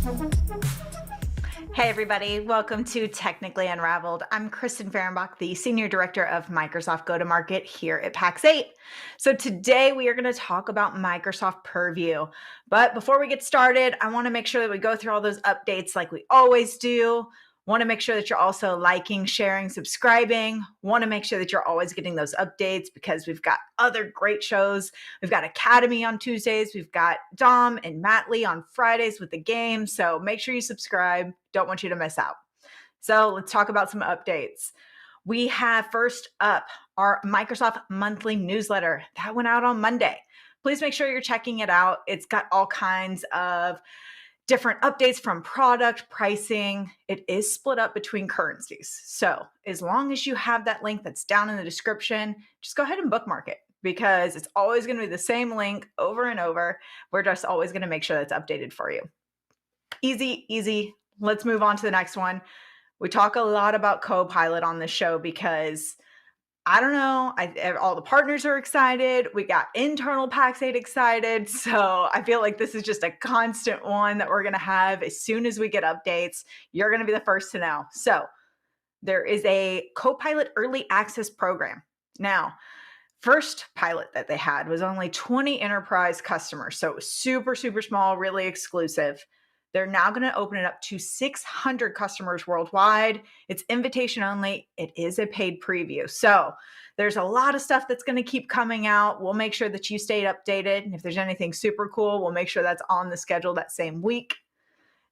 Hey everybody, welcome to Technically Unraveled. I'm Kristen the Senior Director of Microsoft Go-to-Market here at Pax8. So today we are going to talk about Microsoft Purview. But before we get started, I want to make sure that we go through all those updates like we always do. Want to make sure that you're also liking, sharing, subscribing. Want to make sure that you're always getting those updates because we've got other great shows. We've got Academy on Tuesdays. We've got Dom and Matt Lee on Fridays with the game. So make sure you subscribe. Don't want you to miss out. So let's talk about some updates. We have first up our Microsoft monthly newsletter that went out on Monday. Please make sure you're checking it out. It's got all kinds of different updates from product pricing. It is split up between currencies. So as long as you have that link that's down in the description, just go ahead and bookmark it because it's always going to be the same link over and over. We're just always going to make sure that's updated for you. Easy, easy. Let's move on to the next one. We talk a lot about Copilot on this show because I don't know, all the partners are excited. We got internal Pax8 excited. So I feel like this is just a constant one that we're going to have as soon as we get updates. You're going to be the first to know. So there is a Copilot early access program. Now, first pilot that they had was only 20 enterprise customers. So it was super, super small, really exclusive. They're now going to open it up to 600 customers worldwide. It's invitation only. It is a paid preview. So there's a lot of stuff that's going to keep coming out. We'll make sure that you stay updated. And if there's anything super cool, we'll make sure that's on the schedule that same week.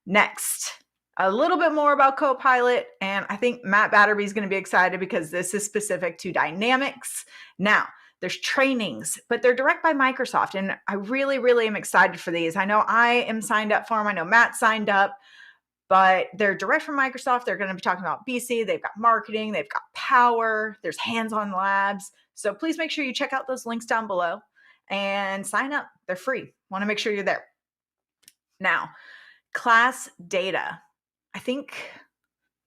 Next, a little bit more about Copilot. And I think Matt Batterby is going to be excited because this is specific to Dynamics. Now, there's trainings, but they're direct by Microsoft. And I really, really am excited for these. I know I am signed up for them. I know Matt signed up, but they're direct from Microsoft. They're going to be talking about BC. They've got marketing. They've got power. There's hands-on labs. So please make sure you check out those links down below and sign up. They're free. Want to make sure you're there. Now, class data. I think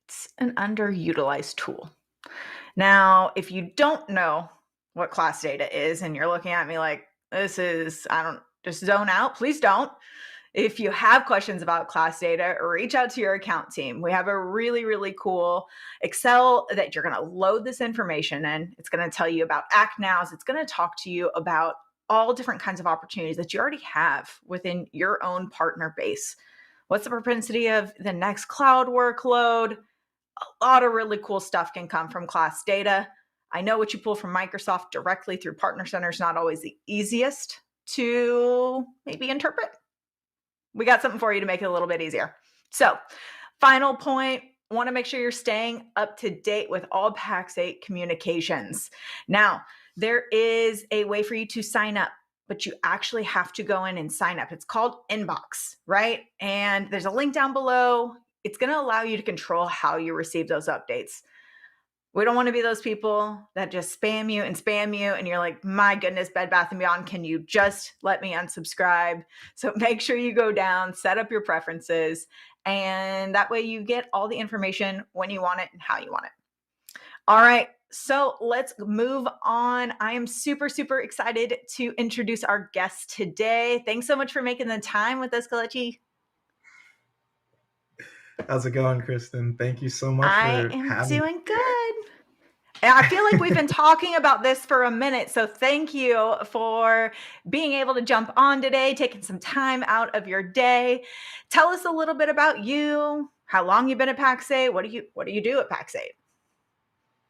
it's an underutilized tool. Now, if you don't know what class data is and you're looking at me like this is, just zone out, please don't. If you have questions about class data, reach out to your account team. We have a really, really cool Excel that you're going to load this information in. It's going to tell you about Act Nows. It's going to talk to you about all different kinds of opportunities that you already have within your own partner base. What's the propensity of the next cloud workload? A lot of really cool stuff can come from class data. I know what you pull from Microsoft directly through Partner Center is not always the easiest to maybe interpret. We got something for you to make it a little bit easier. So, final point, want to make sure you're staying up to date with all Pax8 communications. Now, there is a way for you to sign up, but you actually have to go in and sign up. It's called Inbox, right? And there's a link down below. It's going to allow you to control how you receive those updates. We don't want to be those people that just spam you, and you're like, my goodness, Bed Bath & Beyond, can you just let me unsubscribe? So make sure you go down, set up your preferences, and that way you get all the information when you want it and how you want it. All right, so let's move on. I am super, super excited to introduce our guest today. Thanks so much for making the time with us, Kelechi. How's it going, Kristen? Thank you so much I for am having doing me. good. And I feel like we've been talking about this for a minute. So thank you for being able to jump on today, taking some time out of your day. Tell us a little bit about you, how long you've been at Pax8. What do you do at Pax8?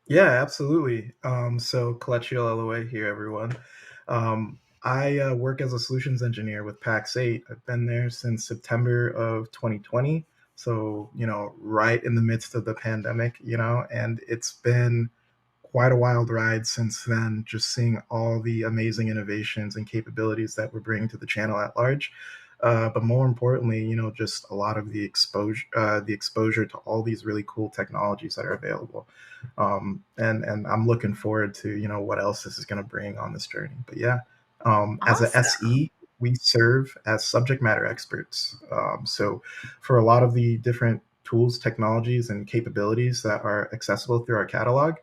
Yeah, absolutely. So Kelechi Olelewe here, everyone. I work as a solutions engineer with Pax8. I've been there since September of 2020. So, right in the midst of the pandemic, and it's been quite a wild ride since then, just seeing all the amazing innovations and capabilities that we're bringing to the channel at large. But more importantly, just a lot of the exposure to all these really cool technologies that are available. And I'm looking forward to, what else this is going to bring on this journey. But yeah, as a SE, we serve as subject matter experts. So for a lot of the different tools, technologies, and capabilities that are accessible through our catalog,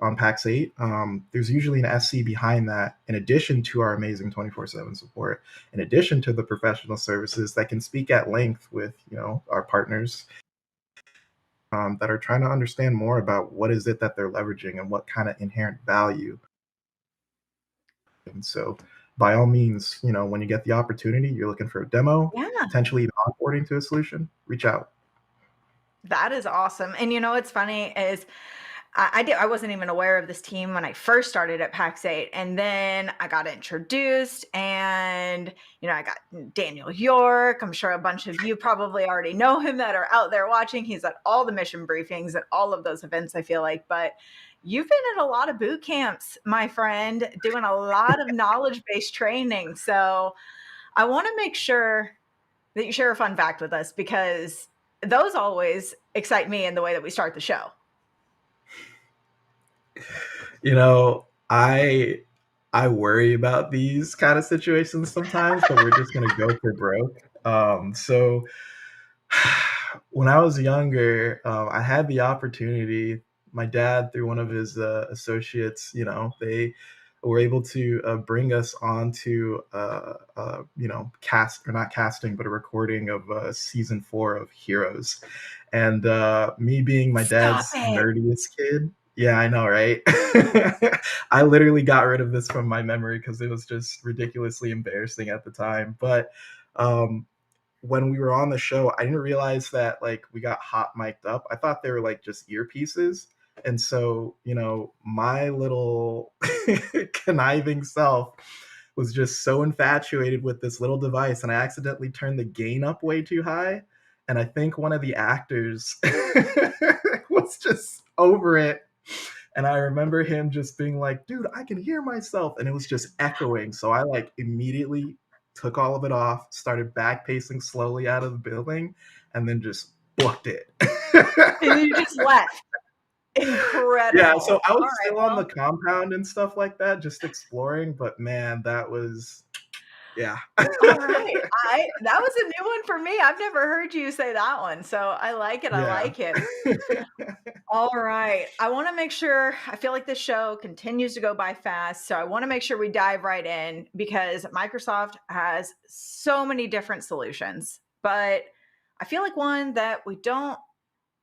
on Pax8, there's usually an SC behind that, in addition to our amazing 24/7 support, in addition to the professional services that can speak at length with our partners that are trying to understand more about what is it that they're leveraging and what kind of inherent value. And so, by all means, when you get the opportunity, you're looking for a demo, Yeah. potentially even onboarding to a solution, reach out. That is awesome. And what's funny is I wasn't even aware of this team when I first started at Pax8, and then I got introduced, and I got Daniel York. I'm sure a bunch of you probably already know him that are out there watching. He's at all the mission briefings at all of those events, I feel like. But you've been at a lot of boot camps, my friend, doing a lot of knowledge-based training. So I want to make sure that you share a fun fact with us, because those always excite me in the way that we start the show. I worry about these kind of situations sometimes, but we're just gonna go for broke. So when I was younger, I had the opportunity. My dad, through one of his associates, they were able to bring us onto, cast or not casting, but a recording of season 4 of Heroes. And me being my Stop dad's it. nerdiest kid, yeah, I know, right? I literally got rid of this from my memory because it was just ridiculously embarrassing at the time. But when we were on the show, I didn't realize that like we got hot mic'd up. I thought they were like just earpieces. And so, my little conniving self was just so infatuated with this little device, and I accidentally turned the gain up way too high. And I think one of the actors was just over it. And I remember him just being like, dude, I can hear myself. And it was just echoing. So I like immediately took all of it off, started back pacing slowly out of the building, and then just booked it. And you just left. Incredible. Yeah, so I was All right, still on the compound and stuff like that, just exploring, but man, that was yeah. all right. That was a new one for me. I've never heard you say that one. So I like it. I Yeah. like it. All right. I want to make sure, I feel like this show continues to go by fast. So I want to make sure we dive right in, because Microsoft has so many different solutions. But I feel like one that we don't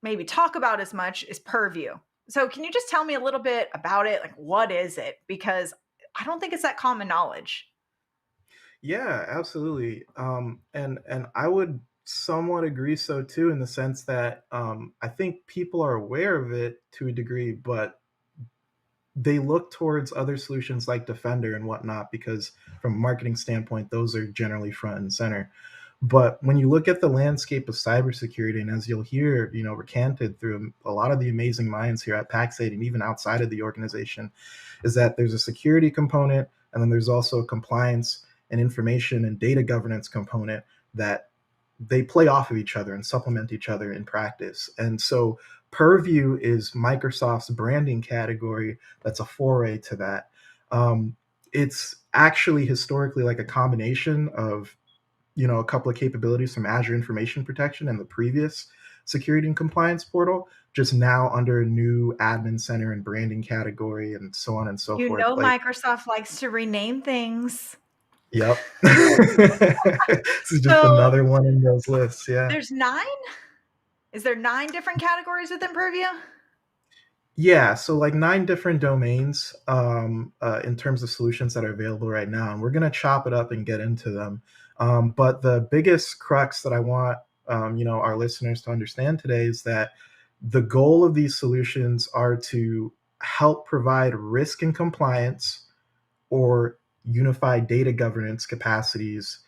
maybe talk about as much is Purview. So can you just tell me a little bit about it? Like, what is it? Because I don't think it's that common knowledge. Yeah, absolutely. And I would somewhat agree so too, in the sense that I think people are aware of it to a degree, but they look towards other solutions like Defender and whatnot because, from a marketing standpoint, those are generally front and center. But when you look at the landscape of cybersecurity, and as you'll hear, recanted through a lot of the amazing minds here at Pax8 and even outside of the organization, is that there's a security component, and then there's also a compliance and information and data governance component that they play off of each other and supplement each other in practice. And so Purview is Microsoft's branding category that's a foray to that. It's actually historically like a combination of a couple of capabilities from Azure Information Protection and the previous security and compliance portal, just now under a new admin center and branding category and so on and so forth. Like, Microsoft likes to rename things. yep. This is just So another one in those lists. Yeah. there's 9? Is there 9 different categories within Purview? Yeah, so like 9 different domains in terms of solutions that are available right now, and we're gonna chop it up and get into them. But the biggest crux that I want our listeners to understand today is that the goal of these solutions are to help provide risk and compliance or unified data governance capacities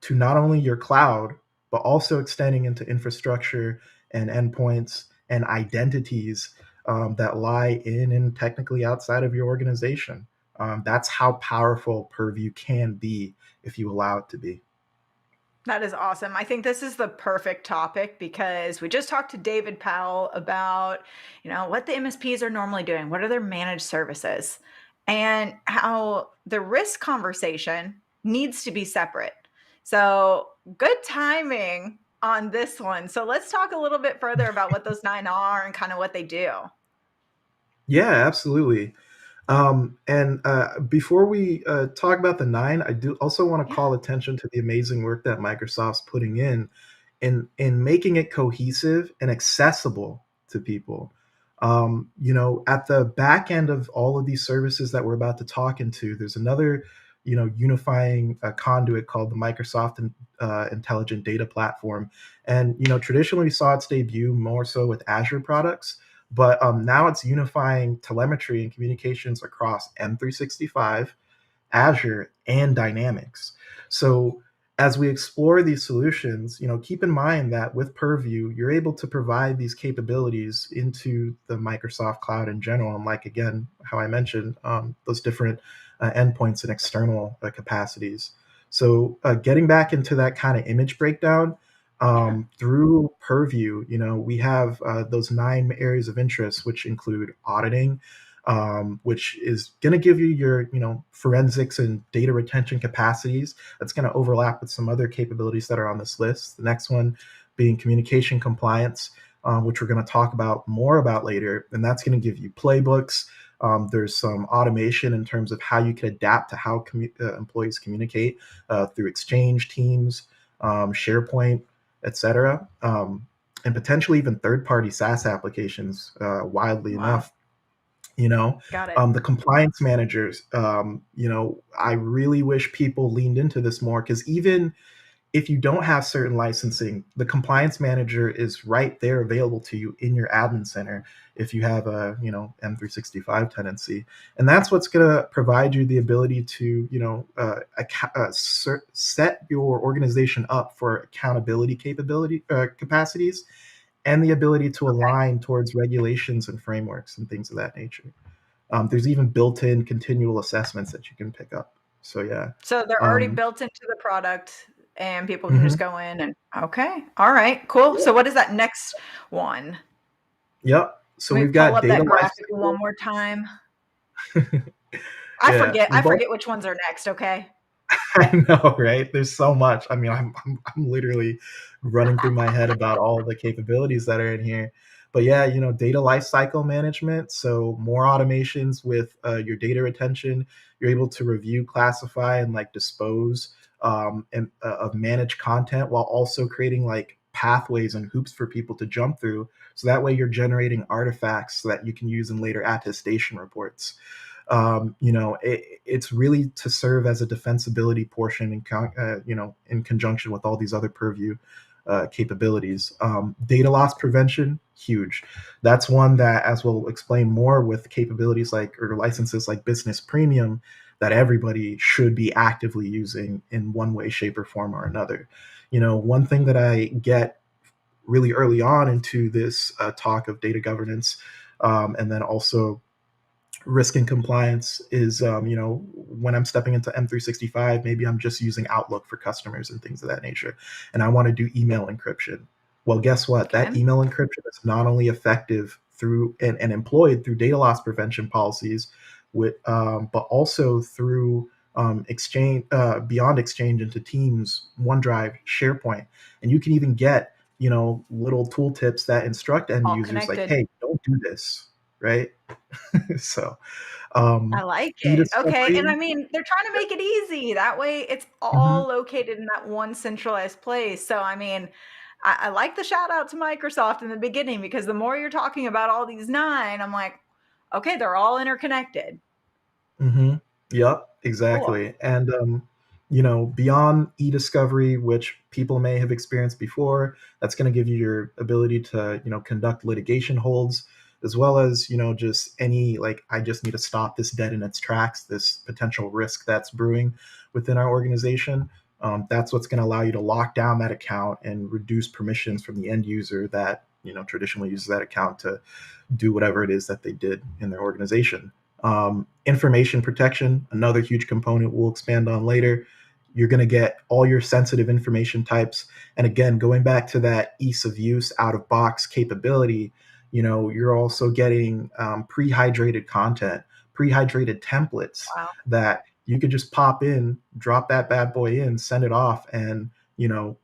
to not only your cloud, but also extending into infrastructure and endpoints and identities that lie in and technically outside of your organization. That's how powerful Purview can be if you allow it to be. That is awesome. I think this is the perfect topic, because we just talked to David Powell about, what the MSPs are normally doing. What are their managed services? And how the risk conversation needs to be separate. So good timing on this one. So let's talk a little bit further about what those 9 are and kind of what they do. Yeah, absolutely. And before we talk about the nine, I do also want to Yeah. call attention to the amazing work that Microsoft's putting in making it cohesive and accessible to people. At the back end of all of these services that we're about to talk into, there's another, unifying conduit called the Microsoft Intelligent Data Platform. And traditionally we saw its debut more so with Azure products, but now it's unifying telemetry and communications across M365, Azure, and Dynamics. So as we explore these solutions, keep in mind that with Purview, you're able to provide these capabilities into the Microsoft cloud in general. And like, again, how I mentioned, those different endpoints and external capacities. So getting back into that kind of image breakdown, Yeah. through Purview, we have those 9 areas of interest, which include auditing, which is going to give you your, forensics and data retention capacities. That's going to overlap with some other capabilities that are on this list. The next one being communication compliance, which we're going to talk about more about later, and that's going to give you playbooks. There's some automation in terms of how you can adapt to how employees communicate through Exchange, Teams, SharePoint, etc., and potentially even third-party SaaS applications. Wildly Wow. enough, you know Got it. the compliance managers, I really wish people leaned into this more, because even if you don't have certain licensing, the compliance manager is right there available to you in your admin center if you have a M365 tenancy. And that's what's going to provide you the ability to set your organization up for accountability capacities, and the ability to Okay. align towards regulations and frameworks and things of that nature. There's even built-in continual assessments that you can pick up. So yeah. So they're already Um, built into the product and people can just mhm. go in and okay. All right, cool. So what is that next one? Yep. So Can we we've pull got up data that graphic lifecycle. one more time? I Yeah, forget. I we've all. forget which ones are next, okay? I know, right? There's so much. I mean, I'm literally running through my head about all the capabilities that are in here. But yeah, data lifecycle management. So more automations with your data retention. You're able to review, classify, and like dispose of managed content, while also creating like pathways and hoops for people to jump through. So that way you're generating artifacts that you can use in later attestation reports. It's really to serve as a defensibility portion in conjunction with all these other Purview capabilities. Data loss prevention, huge. That's one that, as we'll explain more with capabilities like, or licenses like Business Premium, that everybody should be actively using in one way, shape, or form or another. One thing that I get really early on into this talk of data governance, and then also risk and compliance, is when I'm stepping into M365, maybe I'm just using Outlook for customers and things of that nature, and I want to do email encryption. Well, guess what? Okay. That email encryption is not only effective through and employed through data loss prevention policies, but also through Exchange, beyond Exchange, into Teams, OneDrive, SharePoint, and you can even get little tooltips that instruct end All users like, connected. hey, don't do this, right? So I like it. Okay, and I e-discovery. mean, they're trying to make it easy. That way it's Mhm. all located in that one centralized place. So, I mean, I like the shout out to Microsoft in the beginning because the more you're talking about all these 9, I'm like, okay, they're all interconnected. Mhm. Yep, Cool. exactly. And beyond e-discovery, which people may have experienced before, that's going to give you your ability to, conduct litigation holds, as well as, just any, like, I just need to stop this dead in its tracks, this potential risk that's brewing within our organization. That's what's going to allow you to lock down that account and reduce permissions from the end user that, traditionally uses that account to do whatever it is that they did in their organization. Information protection, another huge component we'll expand on later. You're going to get all your sensitive information types. And again, going back to that ease of use, out of box capability, you're also getting pre-hydrated content, pre-hydrated templates Wow. that you could just pop in, drop that bad boy in, send it off, and you know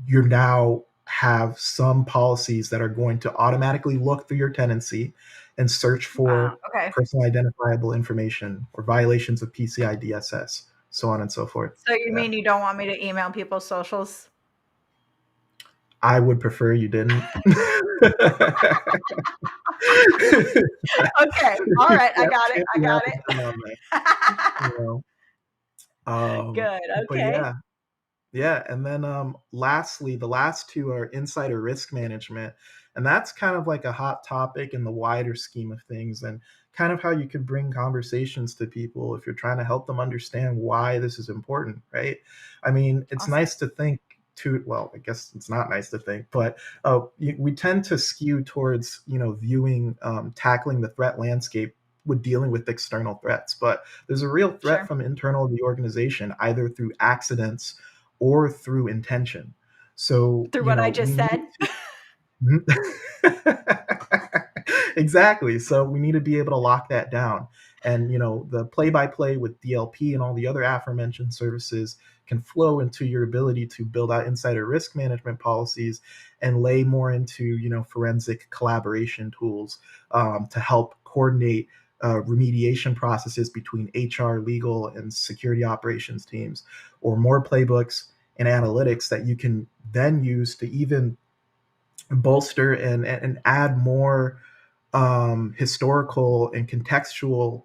you're now have some policies that are going to automatically look through your tenancy and search Wow. for Okay. personal identifiable information or violations of PCI DSS, so on and so forth. So you Yeah. mean you don't want me to email people's socials? I would prefer you didn't. Okay. All right. I got it. Can't I be got happening on that, it. you know. Good. But Okay. yeah, and then lastly, the last two are insider risk management, and that's kind of like a hot topic in the wider scheme of things, and kind of how you could bring conversations to people if you're trying to help them understand why this is important, right? I mean, it's Awesome. nice to think to, well, I guess it's not nice to think, but we tend to skew towards viewing tackling the threat landscape with dealing with external threats, but there's a real threat Sure. from internal to the organization, either through accidents or through intention. So, Through what I just we need said. to exactly. So we need to be able to lock that down. And the play-by-play with DLP and all the other aforementioned services can flow into your ability to build out insider risk management policies and lay more into forensic collaboration tools to help coordinate remediation processes between HR, legal, and security operations teams, or more playbooks and analytics that you can then use to even bolster and add more historical and contextual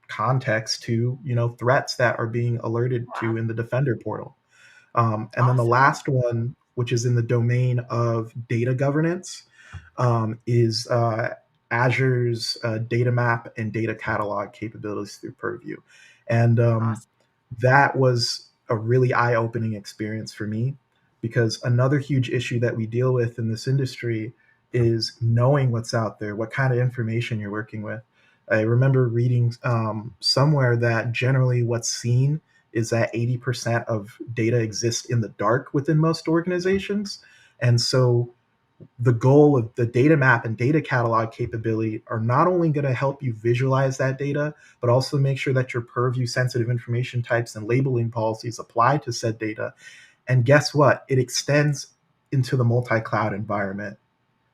context to threats that are being alerted to Wow. in the Defender portal. And then the Awesome. last one, which is in the domain of data governance, is Azure's data map and data catalog capabilities through Purview. And Awesome. that was a really eye-opening experience for me, because another huge issue that we deal with in this industry is knowing what's out there, what kind of information you're working with. I remember reading somewhere that generally what's seen is that 80% of data exists in the dark within most organizations. And so the goal of the data map and data catalog capability are not only going to help you visualize that data, but also make sure that your purview sensitive information types and labeling policies apply to said data. And guess what? It extends into the multi-cloud environment.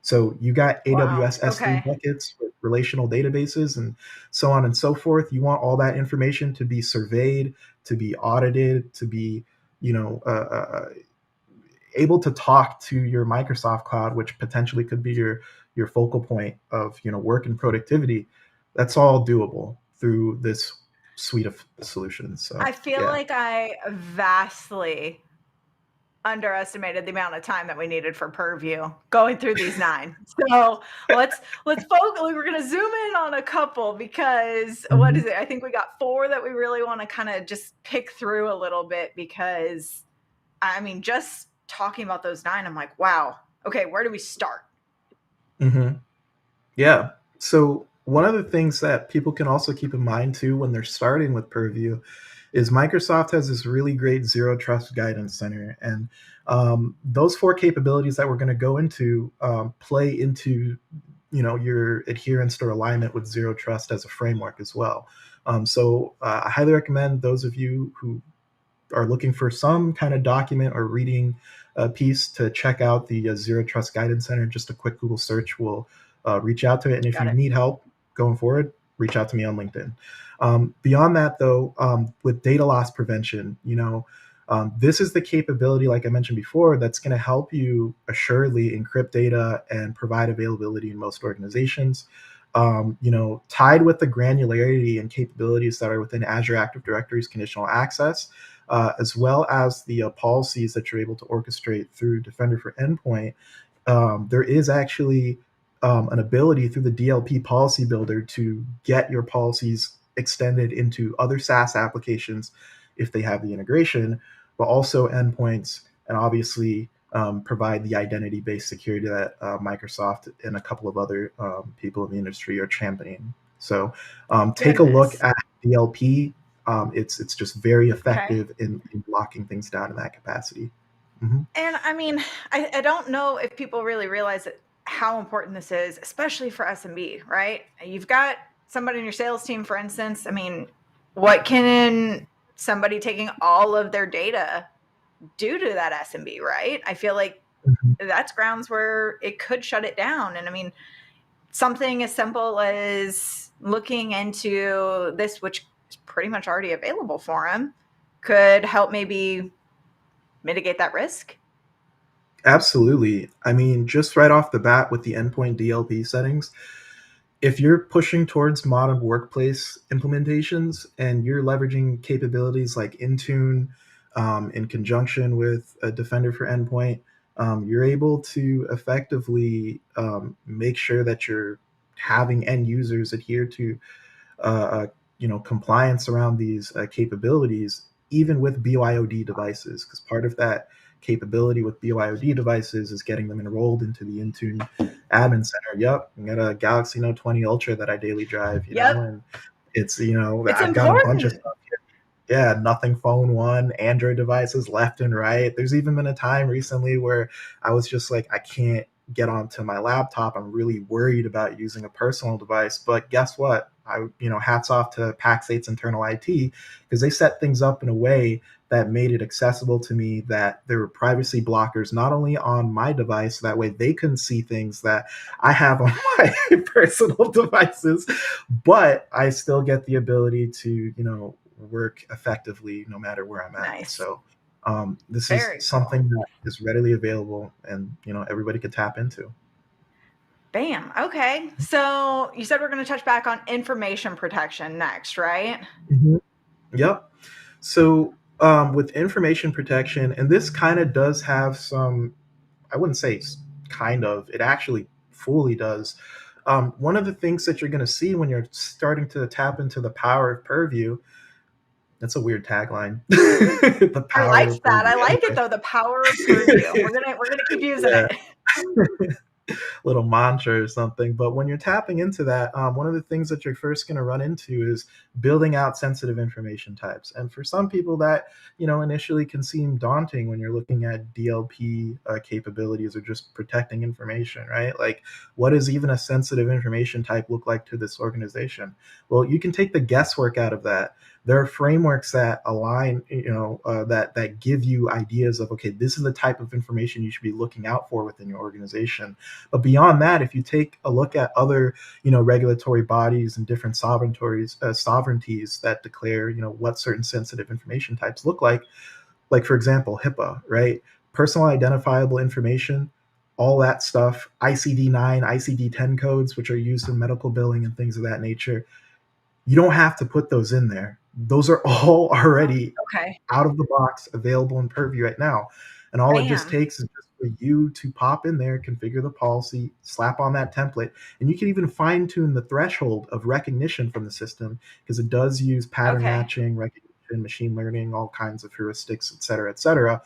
So you got Wow. AWS S3 Okay. buckets with relational databases and so on and so forth. You want all that information to be surveyed, to be audited, to be, you know, able to talk to your Microsoft cloud, which potentially could be your focal point of work and productivity. That's all doable through this suite of solutions. So I feel yeah. like I vastly underestimated the amount of time that we needed for Purview going through these 9. So let's focus. We're going to zoom in on a couple, because what Mhm. is it? I think we got 4 that we really want to kind of just pick through a little bit, because I mean, just talking about those 9, I'm like, wow. Okay, where do we start? Mhm. Yeah. So one of the things that people can also keep in mind too when they're starting with Purview is Microsoft has this really great zero trust guidance center, and those 4 capabilities that we're going to go into play into your adherence or alignment with zero trust as a framework as well. So I highly recommend those of you who are looking for some kind of document or reading piece to check out the Zero Trust Guidance Center. Just a quick Google search will reach out to it. And if Got you it. need help going forward, reach out to me on LinkedIn. Beyond that, though, with data loss prevention, this is the capability, like I mentioned before, that's going to help you assuredly encrypt data and provide availability in most organizations. Tied with the granularity and capabilities that are within Azure Active Directory's conditional access, as well as the policies that you're able to orchestrate through Defender for Endpoint, there is actually an ability through the DLP policy builder to get your policies extended into other SaaS applications if they have the integration, but also endpoints, and obviously provide the identity-based security that Microsoft and a couple of other people in the industry are championing. So take a look Goodness. at DLP. It's just very Okay. effective in locking things down in that capacity. Mm-hmm. And I mean, I don't know if people really realize that how important this is, especially for SMB, right? You've got somebody in your sales team, for instance. I mean, what can somebody taking all of their data do to that SMB, right? I feel like Mm-hmm. that's grounds where it could shut it down. And I mean, something as simple as looking into this, which is pretty much already available for him, could help maybe mitigate that risk? Absolutely. I mean, just right off the bat with the endpoint DLP settings, if you're pushing towards modern workplace implementations and you're leveraging capabilities like Intune in conjunction with a Defender for Endpoint, you're able to effectively make sure that you're having end users adhere to compliance around these capabilities, even with BYOD devices, because part of that capability with BYOD devices is getting them enrolled into the Intune admin center. Yep, I got a Galaxy Note 20 Ultra that I daily drive, and it's It's I've got a bunch of important. stuff here. Yeah, Nothing Phone One, Android devices left and right. There's even been a time recently where I was just like, I can't get onto my laptop. I'm really worried about using a personal device. But guess what? Hats off to Pax8's internal IT, because they set things up in a way that made it accessible to me, that there were privacy blockers not only on my device, that way they couldn't see things that I have on my personal devices, but I still get the ability to work effectively no matter where I'm at. Nice. So this is Very something cool. that is readily available and everybody could tap into. Bam. Okay. So you said we're going to touch back on information protection next, right? Mm-hmm. Yep. So with information protection, and this kind of does have some, I wouldn't say kind of, it actually fully does. One of the things that you're going to see when you're starting to tap into the power of Purview, that's a weird tagline. The I power like of that. I Purview. like it though. The power of Purview. We're gonna keep using Yeah. it. Little mantra or something. But when you're tapping into that, one of the things that you're first going to run into is building out sensitive information types. And for some people, that initially can seem daunting when you're looking at DLP capabilities or just protecting information, right? Like, what does even a sensitive information type look like to this organization? Well, you can take the guesswork out of that. There are frameworks that align, that give you ideas of, okay, this is the type of information you should be looking out for within your organization. But beyond that, if you take a look at other, regulatory bodies and different sovereignties that declare, what certain sensitive information types look like for example, HIPAA, right? Personal identifiable information, all that stuff, ICD-9, ICD-10 codes, which are used in medical billing and things of that nature. You don't have to put those in there. Those are all already Okay. out of the box available in Purview right now. And all it just Bam. takes is just for you to pop in there, configure the policy, slap on that template, and you can even fine tune the threshold of recognition from the system, because it does use pattern Okay. matching, recognition, machine learning, all kinds of heuristics, et cetera,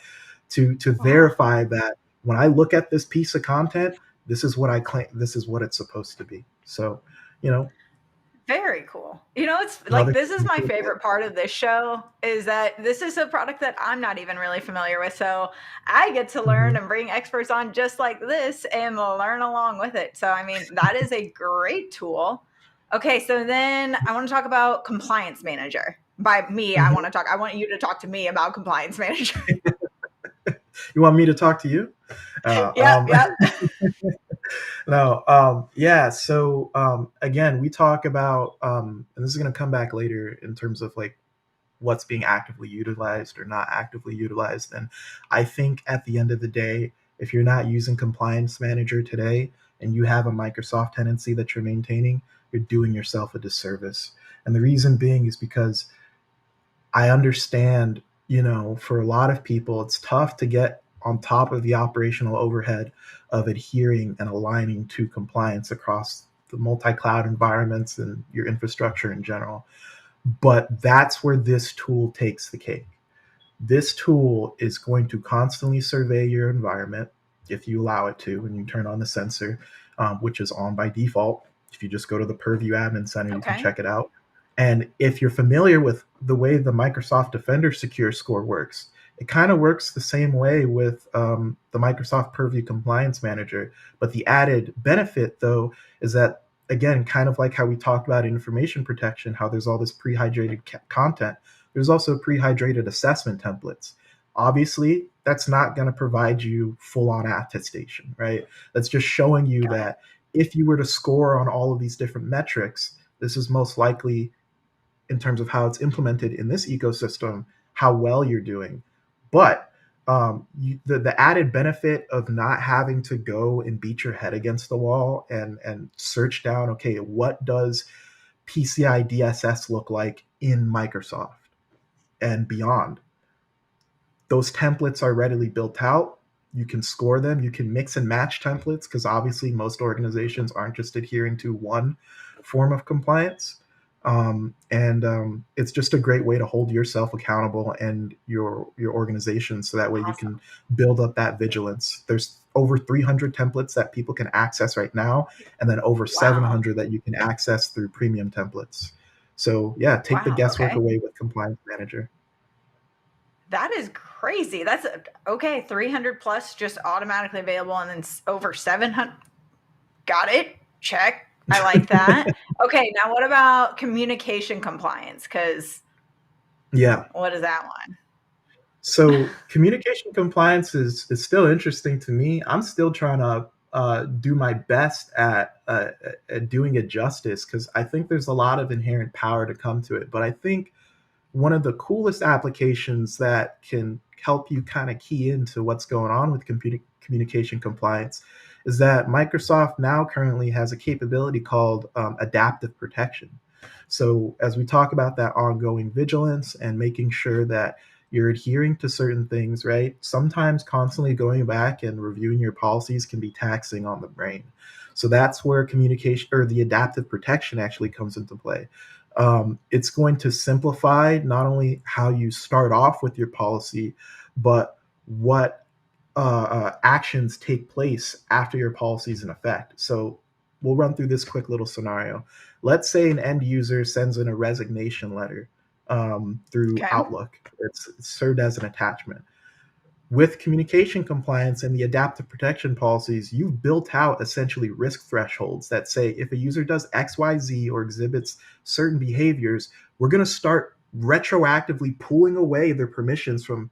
to verify that when I look at this piece of content, this is what I claim, this is what it's supposed to be. So, Very cool. It's like another this is my favorite part of this show is that this is a product that I'm not even really familiar with. So I get to learn Mhm. and bring experts on just like this and learn along with it. So I mean, that is a great tool. Okay, so then I want to talk about compliance manager. By me, I Mhm. want you to talk to me about compliance manager. You want me to talk to you? Yep, yep. No, yeah. So again, we talk about, and this is going to come back later in terms of like what's being actively utilized or not actively utilized. And I think at the end of the day, if you're not using Compliance Manager today and you have a Microsoft tenancy that you're maintaining, you're doing yourself a disservice. And the reason being is because I understand, for a lot of people, it's tough to get on top of the operational overhead of adhering and aligning to compliance across the multi-cloud environments and your infrastructure in general. But that's where this tool takes the cake. This tool is going to constantly survey your environment if you allow it to, and you turn on the sensor, which is on by default. If you just go to the Purview Admin Center, you can Okay. check it out. And if you're familiar with the way the Microsoft Defender Secure Score works, it kind of works the same way with the Microsoft Purview Compliance Manager. But the added benefit, though, is that, again, kind of like how we talked about information protection, how there's all this pre-hydrated content, there's also pre-hydrated assessment templates. Obviously, that's not going to provide you full-on attestation, right? That's just showing you Got it. that if you were to score on all of these different metrics, this is most likely, in terms of how it's implemented in this ecosystem, how well you're doing. But the added benefit of not having to go and beat your head against the wall and search down, okay, what does PCI DSS look like in Microsoft and beyond? Those templates are readily built out. You can score them. You can mix and match templates because obviously most organizations aren't just adhering to one form of compliance. It's just a great way to hold yourself accountable and your organization, so that way you can build up that vigilance. There's over 300 templates that people can access right now, and then over 700 that you can access through premium templates. So yeah, take the guesswork away with Compliance Manager. That is crazy. That's okay. 300 plus just automatically available, and then over 700. Got it. Check. I like that. Okay, now what about communication compliance? Because what is that one? So communication compliance is still interesting to me. I'm still trying to do my best at doing it justice, because I think there's a lot of inherent power to come to it. But I think one of the coolest applications that can help you kind of key into what's going on with communication compliance is that Microsoft now currently has a capability called adaptive protection. So as we talk about that ongoing vigilance and making sure that you're adhering to certain things, right? Sometimes constantly going back and reviewing your policies can be taxing on the brain. So that's where communication, or the adaptive protection, actually comes into play. It's going to simplify not only how you start off with your policy, but what actions take place after your policy is in effect. So we'll run through this quick little scenario. Let's say an end user sends in a resignation letter through Outlook. It's served as an attachment. With communication compliance and the adaptive protection policies, you've built out essentially risk thresholds that say if a user does X, Y, Z or exhibits certain behaviors, we're going to start retroactively pulling away their permissions from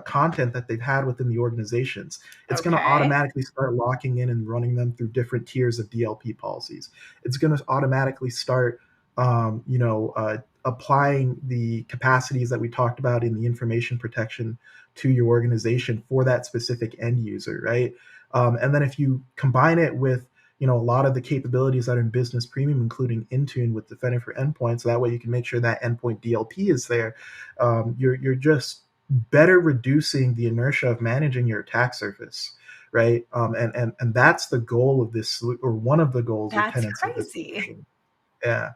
content that they've had within the organizations. It's going to automatically start locking in and running them through different tiers of DLP policies. It's going to automatically start applying the capacities that we talked about in the information protection to your organization for that specific end user, right? And then if you combine it with a lot of the capabilities that are in Business Premium, including Intune with Defender for Endpoint, so that way you can make sure that endpoint DLP is there, you're just better reducing the inertia of managing your attack surface, right? And that's the goal of this, or one of the goals or tenets of this solution. Yeah.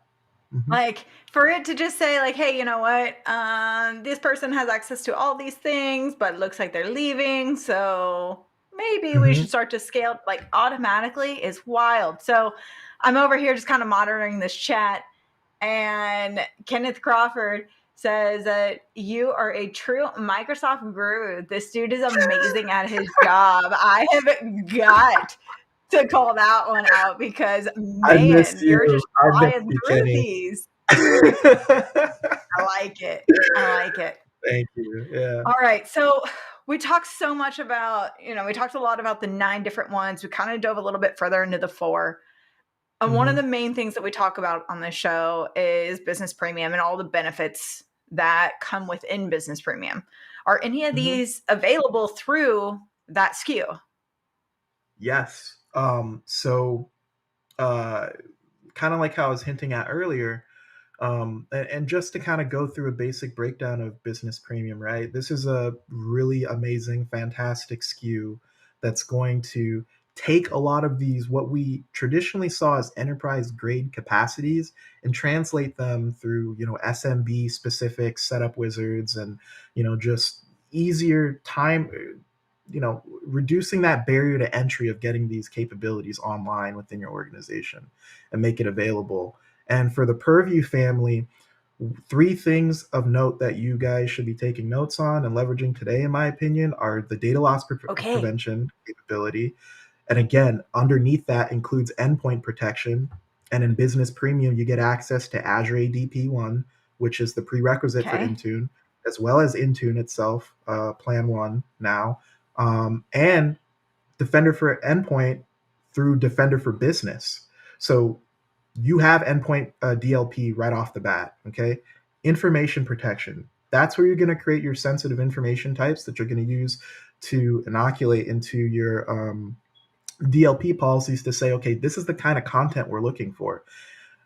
Mm-hmm. Like for it to just say like, hey, you know what? This person has access to all these things, but it looks like they're leaving. So maybe we should start to scale like automatically is wild. So I'm over here just kind of monitoring this chat, and Kenneth Crawford says that you are a true Microsoft guru. This dude is amazing at his job. I have got to call that one out because, man, you're just flying through these. I like it. Thank you. Yeah. All right. So we talked so much about, we talked a lot about the 9 different ones. We kind of dove a little bit further into the 4. And one of the main things that we talk about on this show is Business Premium and all the benefits that come within Business Premium. Are any of these available through that SKU? Yes. So kind of like how I was hinting at earlier, and just to kind of go through a basic breakdown of Business Premium, right? This is a really amazing, fantastic SKU that's going to take a lot of these, what we traditionally saw as enterprise grade capacities, and translate them through, SMB specific setup wizards and, just easier time, reducing that barrier to entry of getting these capabilities online within your organization and make it available. And for the Purview family, 3 things of note that you guys should be taking notes on and leveraging today, in my opinion, are the data loss prevention capability. And again, underneath that includes endpoint protection. And in Business Premium, you get access to Azure ADP 1, which is the prerequisite for Intune, as well as Intune itself, Plan 1 now, and Defender for Endpoint through Defender for Business. So you have endpoint DLP right off the bat, okay? Information protection. That's where you're going to create your sensitive information types that you're going to use to inoculate into your DLP policies to say, okay, this is the kind of content we're looking for.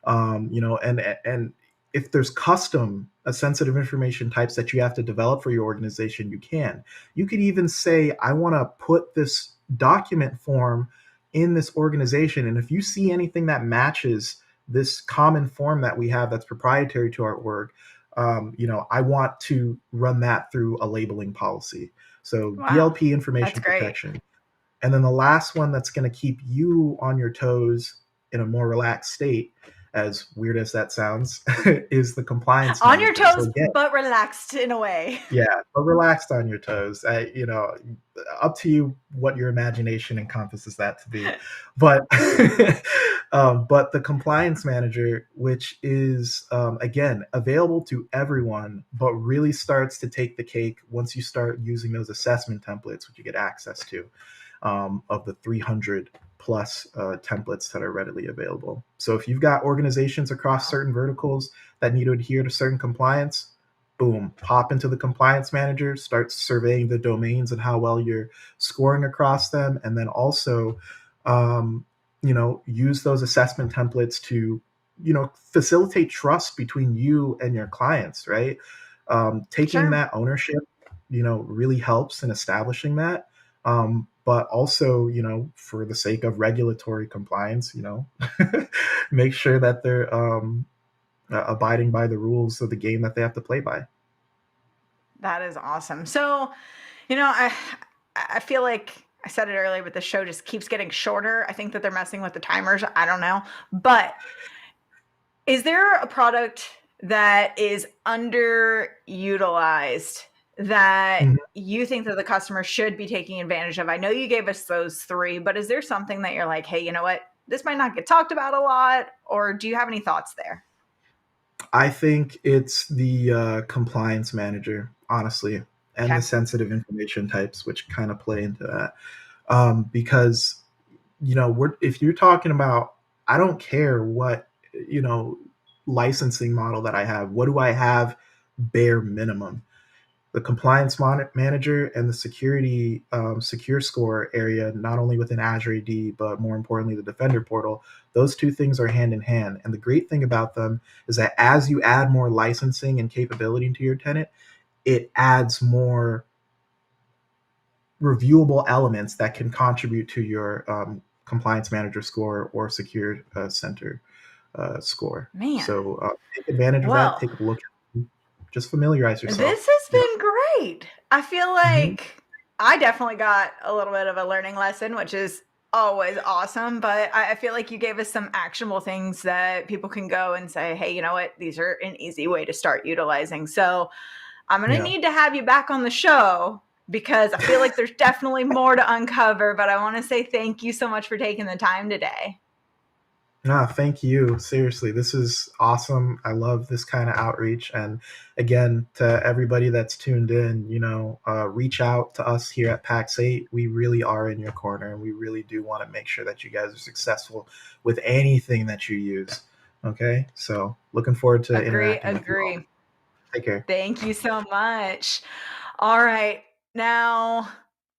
And if there's custom sensitive information types that you have to develop for your organization, you can. You could even say, I want to put this document form in this organization. And if you see anything that matches this common form that we have that's proprietary to our org, I want to run that through a labeling policy. So Wow, DLP information protection. And then the last one that's going to keep you on your toes in a more relaxed state, as weird as that sounds, is the compliance on your manager. toes, So again, but relaxed in a way. Yeah, but relaxed on your toes. Up to you what your imagination encompasses that to be. But but the compliance manager, which is again available to everyone, but really starts to take the cake once you start using those assessment templates, which you get access to, of the 300 plus templates that are readily available. So if you've got organizations across certain verticals that need to adhere to certain compliance, boom, pop into the compliance manager, start surveying the domains and how well you're scoring across them. And then also, use those assessment templates to, facilitate trust between you and your clients, right? Taking that ownership, really helps in establishing that. But also, for the sake of regulatory compliance, make sure that they're abiding by the rules of the game that they have to play by. That is awesome. So, I feel like I said it earlier, but the show just keeps getting shorter. I think that they're messing with the timers. I don't know. But is there a product that is underutilized that you think that the customer should be taking advantage of? I know you gave us those 3, but is there something that you're like, hey, you know what? This might not get talked about a lot, or do you have any thoughts there? I think it's the compliance manager, honestly, and the sensitive information types, which kind of play into that. Because, if you're talking about, I don't care what, licensing model that I have, what do I have bare minimum? The compliance manager and the security secure score area, not only within Azure AD, but more importantly, the Defender portal, those two things are hand in hand. And the great thing about them is that as you add more licensing and capability into your tenant, it adds more reviewable elements that can contribute to your compliance manager score or secure center score. Man. So take advantage of that, take a look at it, just familiarize yourself. This has been great. I feel like I definitely got a little bit of a learning lesson, which is always awesome. But I feel like you gave us some actionable things that people can go and say, hey, you know what? These are an easy way to start utilizing. So I'm going to need to have you back on the show because I feel like there's definitely more to uncover. But I want to say thank you so much for taking the time today. Thank you. Seriously, this is awesome. I love this kind of outreach. And again, to everybody that's tuned in, reach out to us here at Pax8. We really are in your corner, and we really do want to make sure that you guys are successful with anything that you use. Okay, so looking forward to interacting with you all. Take care. Thank you so much. All right, now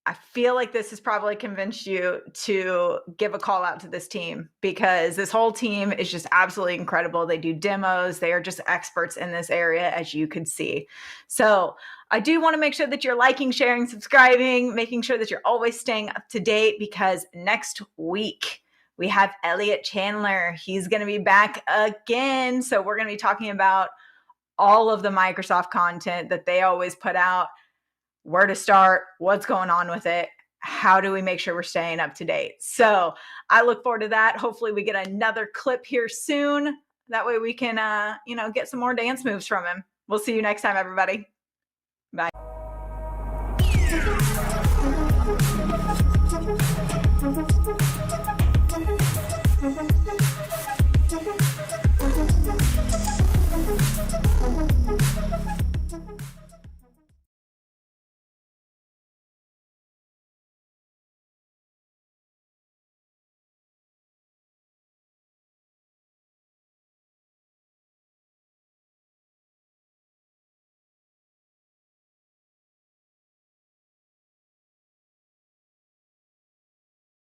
I feel like this has probably convinced you to give a call out to this team because this whole team is just absolutely incredible. They do demos. They are just experts in this area, as you could see. So I do want to make sure that you're liking, sharing, subscribing, making sure that you're always staying up to date because next week we have Elliot Chandler. He's going to be back again. So we're going to be talking about all of the Microsoft content that they always put out. Where to start, what's going on with it, how do we make sure we're staying up to date? So I look forward to that. Hopefully we get another clip here soon. That way we can, get some more dance moves from him. We'll see you next time, everybody. Bye.